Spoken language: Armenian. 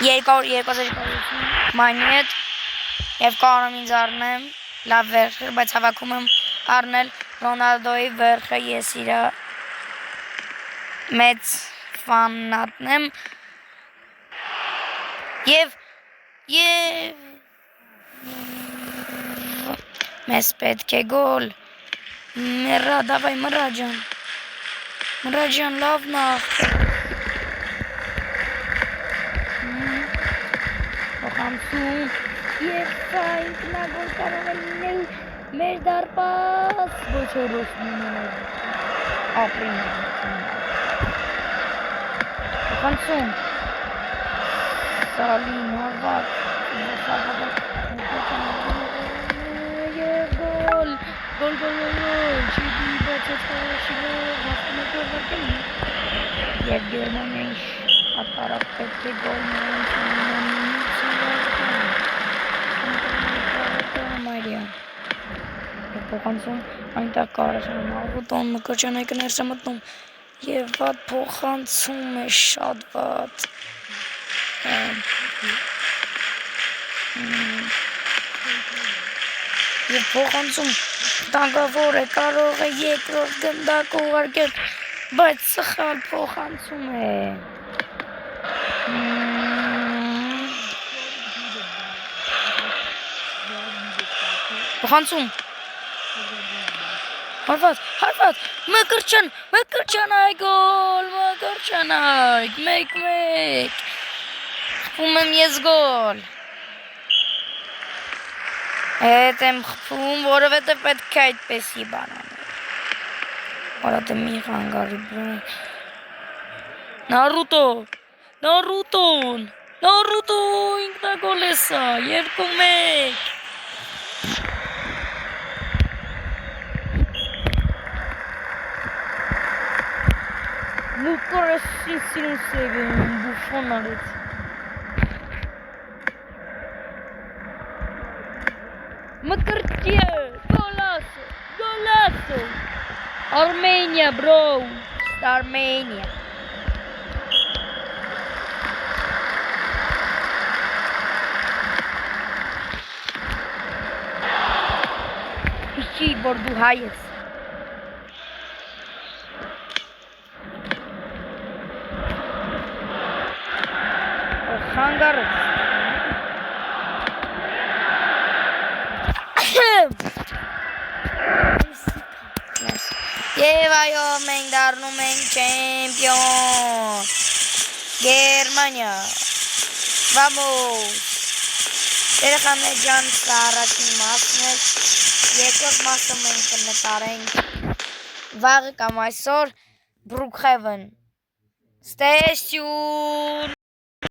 250 մայնի հետ և կարող եմ ինձ առնեմ լավ վերխը, բայց հավաքում եմ առնել Ռոնալդոյի վերխը, ես իրա մեծ ֆանատն եմ և մեզ պետք է գոլ, մերա, դավայ մրա ջան, լավն աղ, փոխանցում և սա ինքնագոլ կարող է լինել մեր դարպաս, ոչ որոշներ, ապրին, փոխանցում, սալին, հարված, և գոլ, չիդի բացեց խորաշիլով, հասնում է գորվարկել և Գերմանիայի հատարակ պետք է գոլ փոխանցում այնտեղ կարաշանում աղուտոն մկրճանայքը ներս է մտնում և վատ փոխանցում է շատ վատ և փոխանցում տանգավոր է կարող է երկրորդ գնդակը ուղարկել բայց սխալ փոխանցում է փոխանցում հարված, մկրճանայք գոլ, մկրճանայք, 1-1, խփում եմ ես գոլ, հետ եմ խփում, որովհետև պետք է այդպեսի բան անել, որատ է մի խանգարի բրան, Նարուտո, ինքնագոլ է սա, 2-1, Lucrășiți-nu se bufonăreți. Măcărție! Golazo! Armenia, bro! Armenia! Și bordu hayes. Hangarız. Եվ այո, մենք դառնում ենք չեմպիոն Գերմանիա Vamos Երեխաներ ջան, սա առաջին մասն է երկրորդ մասը մենք կնկարենք վաղը կամ այսօր Brookhaven Stay tuned